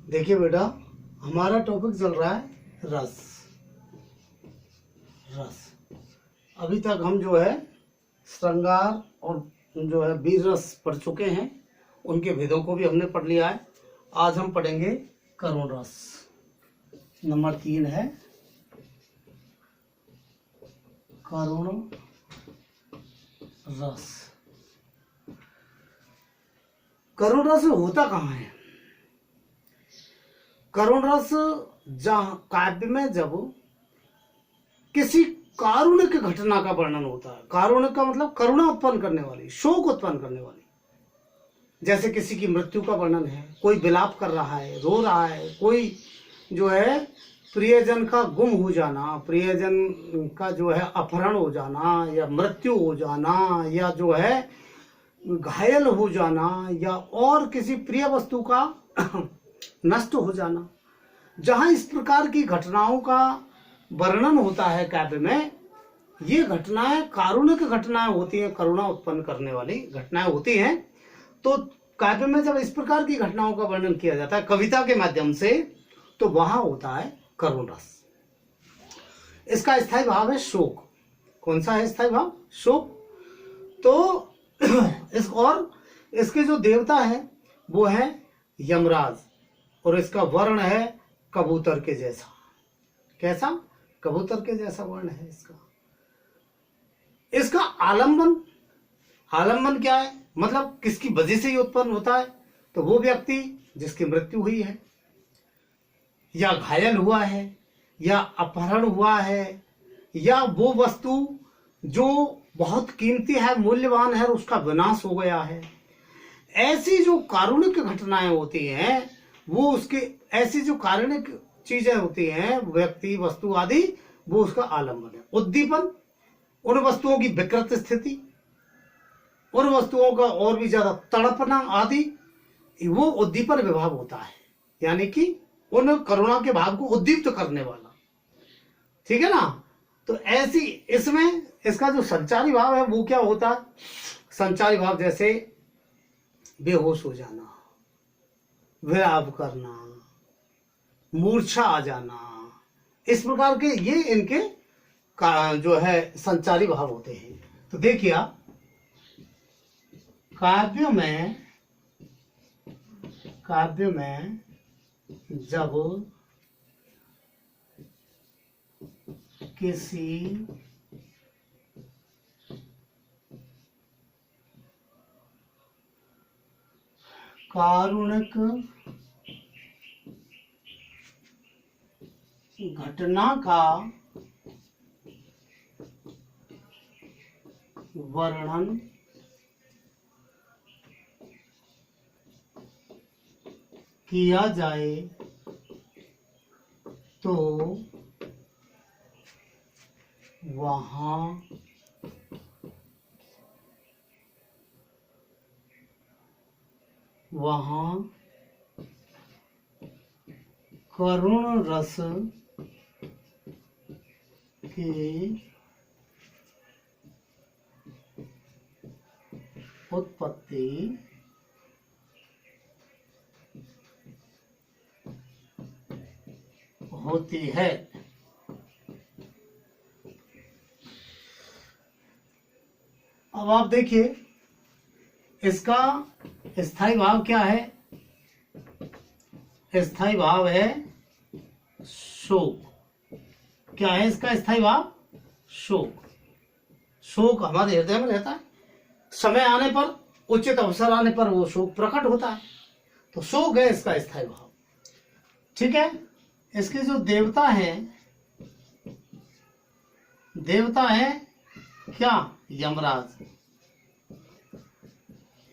देखिए बेटा, हमारा टॉपिक चल रहा है रस। रस अभी तक हम जो है श्रृंगार और जो है वीर रस पढ़ चुके हैं, उनके भेदों को भी हमने पढ़ लिया है। आज हम पढ़ेंगे करुण रस। नंबर 3 है करुण रस। करुण रस होता कहाँ है? करुण रस जहाँ काव्य में जब किसी कारुणिक घटना का वर्णन होता है, कारुणिक का मतलब करुणा उत्पन्न करने वाली, शोक उत्पन्न करने वाली, जैसे किसी की मृत्यु का वर्णन है, कोई विलाप कर रहा है, रो रहा है, कोई जो है प्रियजन का गुम हो जाना, प्रियजन का जो है अपहरण हो जाना या मृत्यु हो जाना या जो है घायल हो जाना या और किसी प्रिय वस्तु का नष्ट हो जाना, जहां इस प्रकार की घटनाओं का वर्णन होता है काव्य में, ये घटनाएं कारुणिक घटनाएं होती हैं, करुणा उत्पन्न करने वाली घटनाएं होती हैं। तो काव्य में जब इस प्रकार की घटनाओं का वर्णन किया जाता है कविता के माध्यम से, तो वहां होता है करुण रस। इसका स्थायी भाव है शोक। कौन सा है स्थायी भाव? शोक। तो और इसके जो देवता है वो है यमराज, और इसका वर्ण है कबूतर के जैसा। कैसा? कबूतर के जैसा वर्ण है इसका। इसका आलंबन, आलंबन क्या है? मतलब किसकी वजह से ये उत्पन्न होता है? तो वो व्यक्ति जिसकी मृत्यु हुई है या घायल हुआ है या अपहरण हुआ है या वो वस्तु जो बहुत कीमती है, मूल्यवान है, उसका विनाश हो गया है। ऐसी जो कारुणिक घटनाएं होती हैं, वो उसके ऐसी जो कारुणिक चीजें होती हैं, व्यक्ति वस्तु आदि, वो उसका आलंबन है। उद्दीपन, उन वस्तुओं की विकृत स्थिति, उन वस्तुओं का और भी ज्यादा तड़पना आदि, वो उद्दीपन विभाव होता है, यानी कि उन करुणा के भाव को उद्दीप्त करने वाला। ठीक है ना? तो ऐसी इसमें इसका जो संचारी भाव है वो क्या होता है? संचारी भाव जैसे बेहोश हो जाना, विलाप करना, मूर्छा आ जाना, इस प्रकार के ये इनके जो है संचारी भाव होते हैं। तो देखिए आप, काव्य में जब किसी कारुणिक घटना का वर्णन किया जाए तो वहाँ करुण रस की उत्पत्ति होती है। अब आप देखिए, इसका स्थायी भाव क्या है? स्थायी भाव है शोक। क्या है इसका स्थायी भाव? शोक। शोक हमारे हृदय में रहता है, समय आने पर, उचित अवसर आने पर वो शोक प्रकट होता है। तो शोक है इसका स्थायी भाव। ठीक है? इसके जो देवता है, देवता है क्या? यमराज।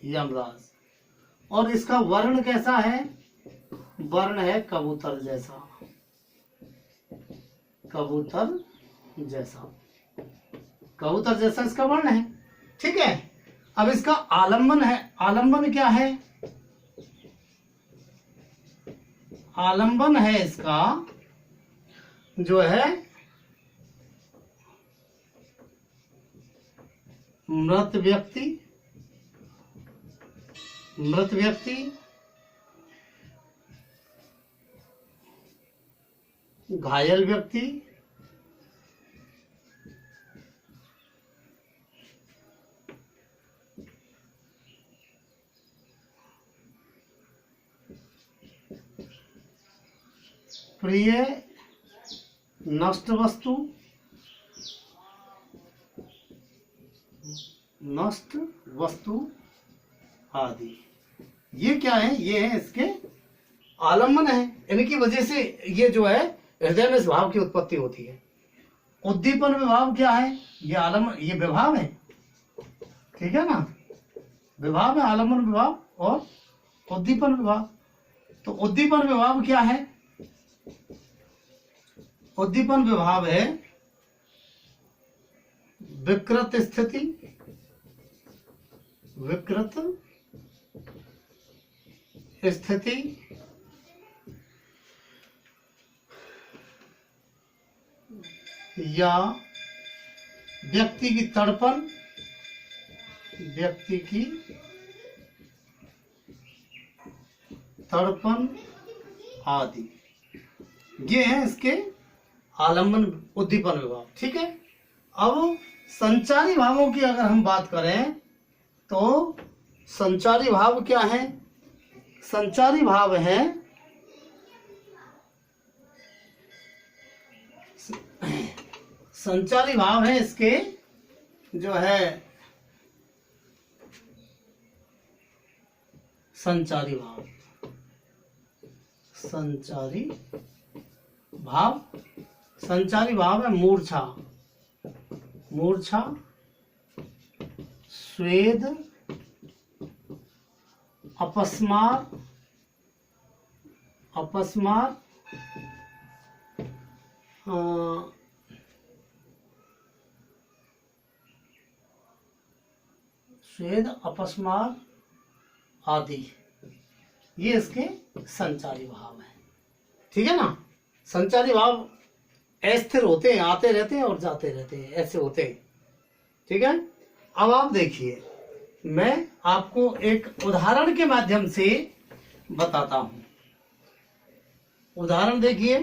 यमराज। और इसका वर्ण कैसा है? वर्ण है कबूतर जैसा। कबूतर जैसा, कबूतर जैसा इसका वर्ण है। ठीक है? अब इसका आलंबन है। आलंबन क्या है? आलंबन है इसका जो है मृत व्यक्ति घायल व्यक्ति, प्रिय नष्ट वस्तु, नष्ट वस्तु आदि। ये क्या है? ये है इसके आलम्बन है। इनकी वजह से ये जो है हृदय में इस भाव की उत्पत्ति होती है। उद्दीपन विभाव क्या है? ये आलम्बन, ये विभाव है, ठीक है ना। विभाव है आलम्बन विभाव और उद्दीपन विभाव। तो उद्दीपन विभाव क्या है? उद्दीपन विभाव है विकृत स्थिति, विकृत स्थिति या व्यक्ति की तड़पन, व्यक्ति की तड़पन आदि। ये है इसके आलम्बन उद्दीपन विभाव, ठीक है। अब संचारी भावों की अगर हम बात करें तो संचारी भाव क्या है? संचारी भाव है संचारी भाव है इसके जो है संचारी भाव, संचारी भाव, संचारी भाव है मूर्छा, मूर्छा, स्वेद, अपस्मार, अपस्मार, स्वेद, अपस्मार आदि। ये इसके संचारी भाव है, ठीक है ना। संचारी भाव अस्थिर होते हैं, आते रहते हैं और जाते रहते हैं, ऐसे होते हैं, ठीक है। अब आप देखिए, मैं आपको एक उदाहरण के माध्यम से बताता हूं। उदाहरण देखिए,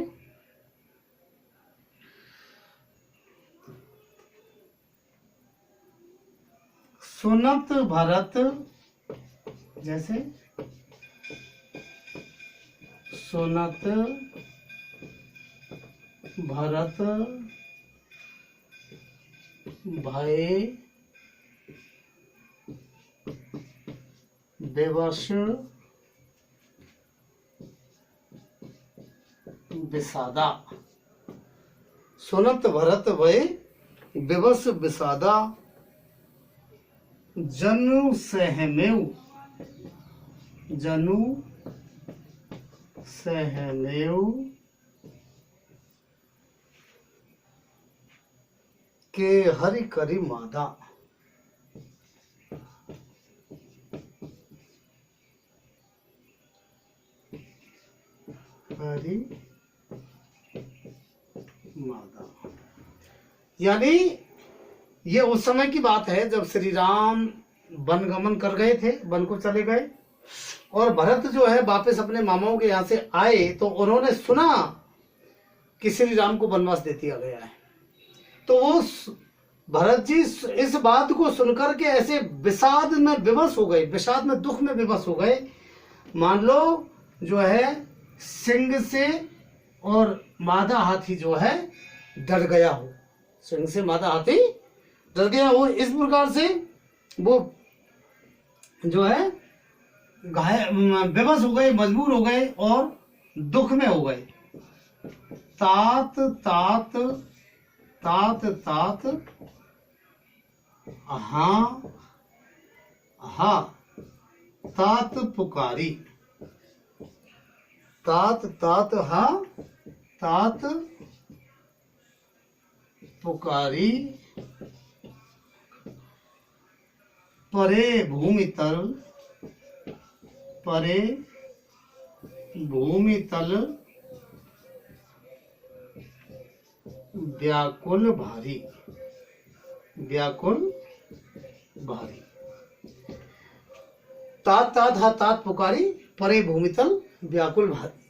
सुनत भरत, जैसे सुनत भरत भय विवश विषादा। सुनत भरत भय विवश विषादा, जनु सहमेव, जनु सहमेव के हरि करी मादा। हरि मादा, यानी ये उस समय की बात है जब श्री राम वन गमन कर गए थे, वन को चले गए, और भरत जो है वापस अपने मामाओं के यहाँ से आए तो उन्होंने सुना कि श्री राम को वनवास दे दिया गया है। तो वो भरत जी इस बात को सुनकर के ऐसे विषाद में विवश हो गए, विषाद में दुख में विवश हो गए, मान लो जो है सिंह से और मादा हाथी जो है डर गया हो, सिंह से मादा हाथी डर गया हो। इस प्रकार से वो जो है बेबस हो गए, मजबूर हो गए और दुख में हो गए। तात तात तात तात हाँ हाँ तात पुकारी, तात तात हाँ तात पुकारी, परे भूमि तल, परे भूमि तल व्याकुल भारी, व्याकुल भारी। तात तात हा तात पुकारी, परे भूमि तल व्याकुल भारी।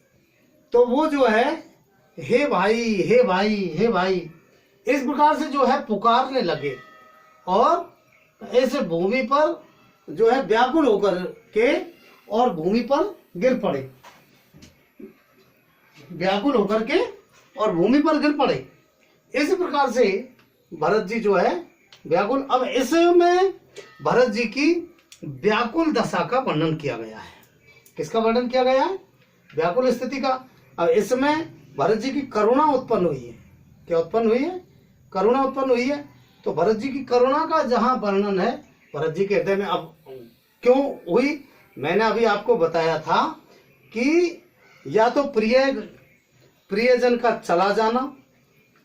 तो वो जो है हे भाई हे भाई हे भाई, इस प्रकार से जो है पुकारने लगे और ऐसे भूमि पर जो है व्याकुल होकर के और भूमि पर गिर पड़े, व्याकुल होकर के और भूमि पर गिर पड़े। इस प्रकार से भरत जी जो है व्याकुल। अब इसमें भरत जी की व्याकुल दशा का वर्णन किया गया है। किसका वर्णन किया गया है? व्याकुल स्थिति का। अब इसमें भरत जी की करुणा उत्पन्न हुई है। क्या उत्पन्न हुई है? करुणा उत्पन्न हुई है। तो भरत जी की करुणा का जहां वर्णन है भरत जी के हृदय में, अब क्यों हुई? मैंने अभी आपको बताया था कि या तो प्रियजन का चला जाना,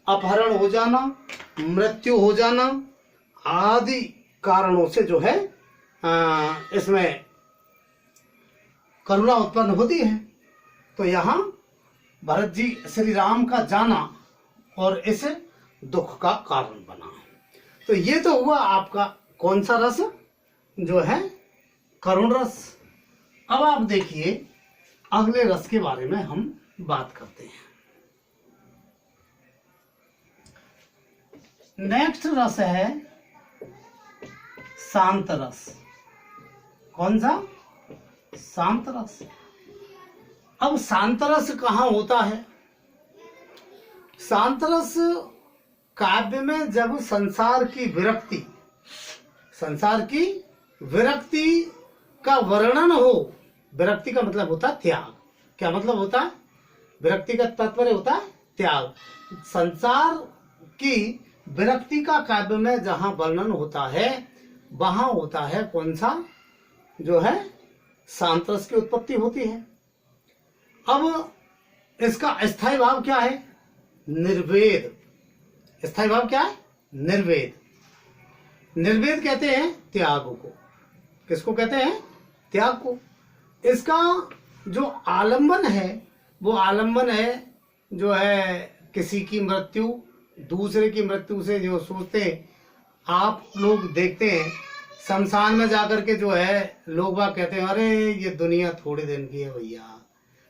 अपहरण हो जाना, मृत्यु हो जाना आदि कारणों से जो है इसमें करुणा उत्पन्न होती है। तो यहाँ भरत जी श्री राम का जाना और इस दुख का कारण बना। तो ये तो हुआ आपका कौन सा रस? जो है करुण रस। अब आप देखिए अगले रस के बारे में हम बात करते हैं। नेक्स्ट रस है शांत रस। कौन सा? शांत रस। अब शांत रस कहाँ होता है? शांत रस काव्य में जब संसार की विरक्ति का वर्णन हो। विरक्ति का मतलब होता है त्याग। क्या मतलब होता है? विरक्ति का तात्पर्य होता है त्याग। संसार की विरक्ति का काव्य में जहां वर्णन होता है वहां होता है कौन सा? जो है शांत रस की उत्पत्ति होती है। अब इसका स्थायी भाव क्या है? निर्वेद। स्थायी भाव क्या है? निर्वेद। निर्वेद कहते हैं त्याग को। किसको कहते हैं? त्याग को। इसका जो आलंबन है वो आलंबन है जो है किसी की मृत्यु, दूसरे की मृत्यु से जो सोचते हैं। आप लोग देखते हैं शमशान में जाकर के जो है लोग बाग कहते हैं अरे ये दुनिया थोड़े दिन की है भैया,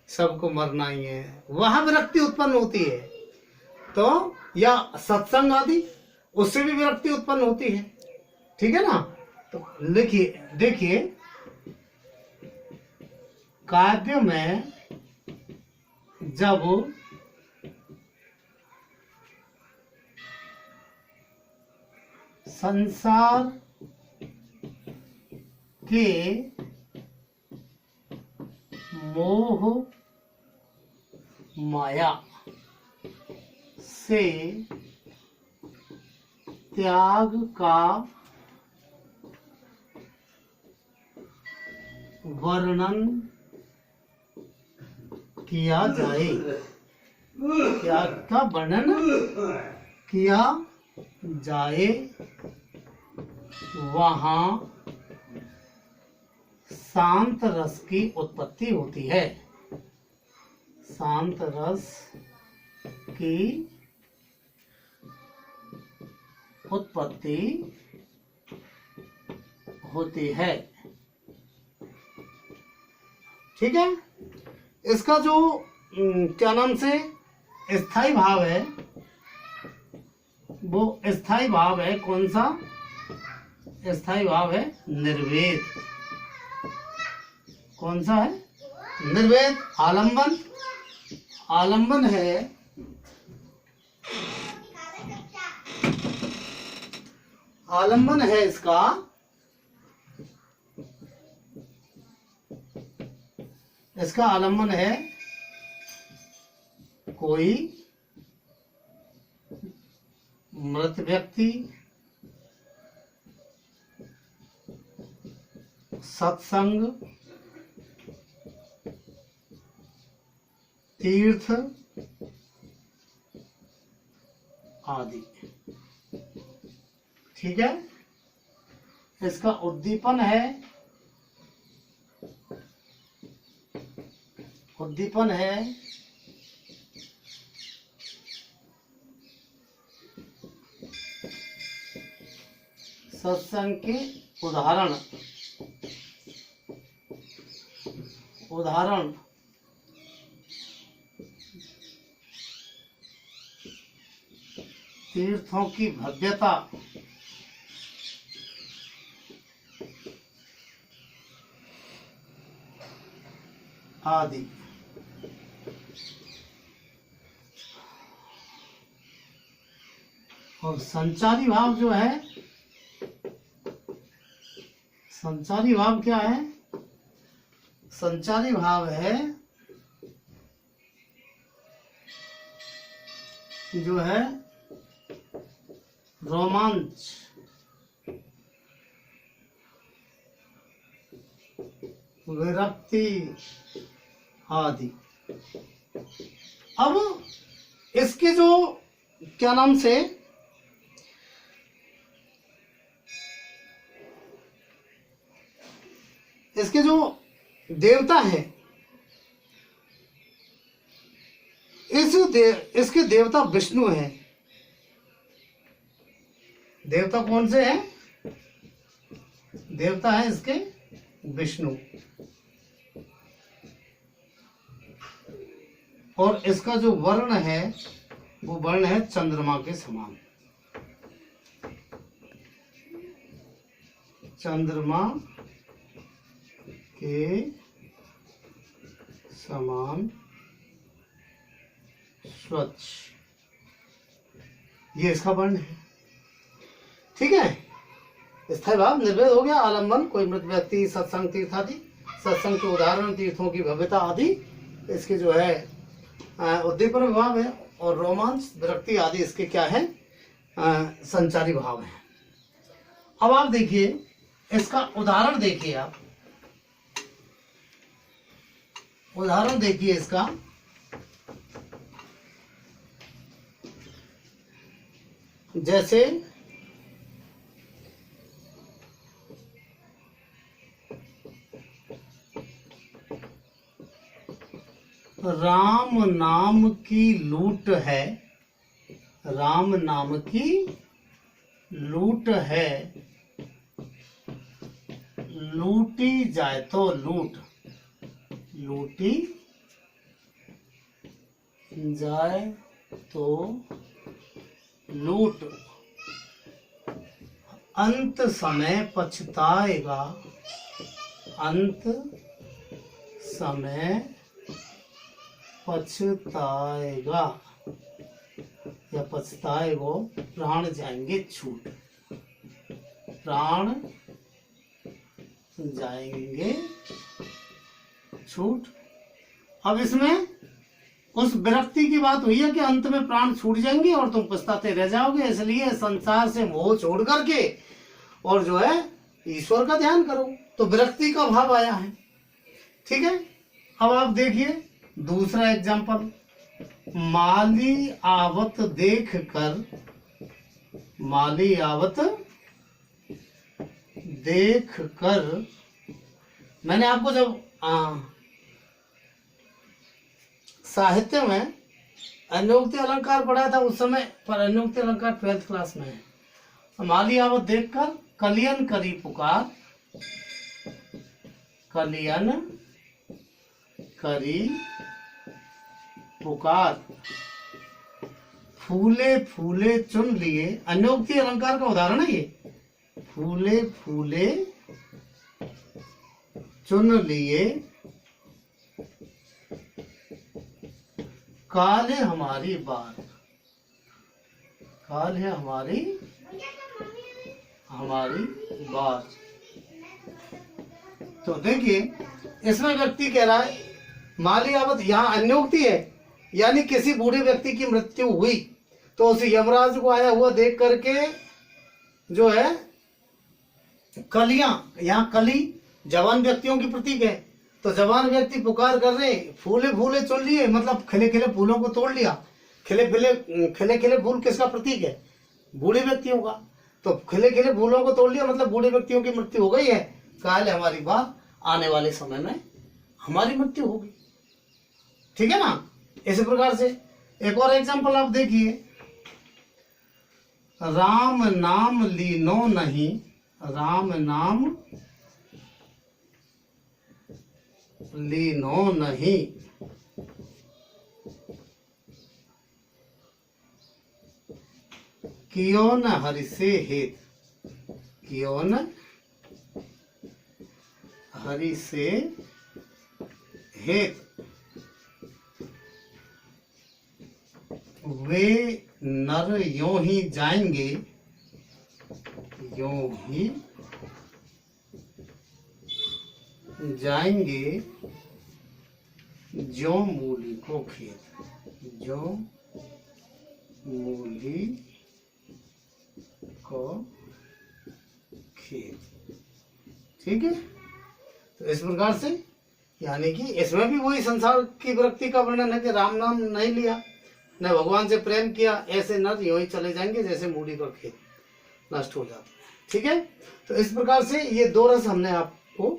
सबको मरना ही है। वहां विरक्ति उत्पन्न होती है। तो या सत्संग आदि उससे भी विरक्ति उत्पन्न होती है। ठीक है ना? तो लिखिए, देखिए काव्य में जब संसार के मोह माया से त्याग का वर्णन किया जाए, त्याग का वर्णन किया जाए, वहां शांत रस की उत्पत्ति होती है। शांत रस की उत्पत्ति होती है। ठीक है? इसका जो क्या नाम से स्थायी भाव है वो स्थायी भाव है कौन सा? स्थायी भाव है निर्वेद। कौन सा है? निर्वेद। आलंबन, आलंबन है आलंबन है इसका आलंबन है कोई मृत व्यक्ति, सत्संग, तीर्थ आदि। ठीक है? इसका उद्दीपन है सत्संग के उदाहरण तीर्थों की भव्यता आदि। और संचारी भाव जो है, संचारी भाव क्या है? संचारी भाव है जो है रोमांच, विरक्ति आदि। अब इसके जो क्या नाम से इसके जो देवता हैं, इसके देवता विष्णु हैं। देवता कौन से हैं? देवता है इसके विष्णु। और इसका जो वर्ण है वो वर्ण है चंद्रमा के समान। चंद्रमा के समान स्वच्छ, ये इसका वर्ण है। ठीक है। स्थायी भाव निर्भेद हो गया। आलम्बन, कोई मृत व्यक्ति, सत्संग तीर्थ आदि। सत्संग के उदाहरण तीर्थों की भव्यता आदि। इसके जो है उद्दीपन भाव है। और रोमांच, विरक्ति आदि इसके क्या है? संचारी भाव है। अब आप देखिए इसका उदाहरण, देखिए आप उदाहरण देखिए इसका। जैसे राम नाम की लूट है, राम नाम की लूट है, लूटी जाए तो लूट, लूटी जाए तो लूट, अंत समय पछताएगा, अंत समय पछताएगा या पछताएगो, प्राण जाएंगे छूट, प्राण जाएंगे छूट। अब इसमें उस विरक्ति की बात हुई है कि अंत में प्राण छूट जाएंगे और तुम पछताते रह जाओगे, इसलिए संसार से मोह छोड़ करके और जो है ईश्वर का ध्यान करो। तो विरक्ति का भाव आया है। ठीक है। अब आप देखिए दूसरा एग्जाम्पल। माली आवत देख कर, माली आवत देख कर, मैंने आपको जब साहित्य में अन्योक्ति अलंकार पढ़ा था उस समय पर, अन्योक्ति अलंकार 12th क्लास में है। माली आवत देखकर कलियन करी पुकार, कलियन करी पुकार, फूले फूले चुन लिए। अन्योक्ति अलंकार का उदाहरण है ये। फूले फूले चुन लिए, काल है हमारी बात, काल है हमारी बात। तो देखिए इसमें व्यक्ति कह रहा है माली आवत, यहाँ अन्योक्ति है, यानी किसी बूढ़े व्यक्ति की मृत्यु हुई तो उस यमराज को आया हुआ देख करके जो है कलियां, यहाँ कली जवान व्यक्तियों की प्रतीक है, तो जवान व्यक्ति पुकार कर रहे, फूले फूले चुन लिए, मतलब खिले खिले फूलों को तोड़ लिया। खिले खिले फूल किसका प्रतीक है? बूढ़े व्यक्तियों का। तो खिले खिले फूलों को तोड़ लिया मतलब बूढ़े व्यक्तियों की मृत्यु हो गई है। काल हमारी बात, आने वाले समय में हमारी मृत्यु होगी। ठीक है ना। इसी प्रकार से एक और एग्जांपल आप देखिए। राम नाम लीनो नहीं, राम नाम लीनो नहीं, कियो न हरिसे हेत, कियो न हरिसे हेत, वे नर यों ही जाएंगे, यों ही जाएंगे जो मूली को खेत, जो मूली को खेत। ठीक है, तो इस प्रकार से यानी कि इसमें भी वही संसार की वृत्ति का वर्णन है कि राम नाम नहीं लिया, न भगवान से प्रेम किया, ऐसे नर यूं ही चले जाएंगे जैसे मूली का खेत नष्ट हो जाता है। ठीक है, तो इस प्रकार से ये दो रस हमने आपको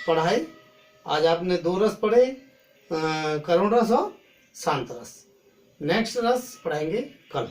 पढ़ाए। आज आपने दो रस पढ़े, करुण रस और शांत रस। नेक्स्ट रस पढ़ाएंगे कल।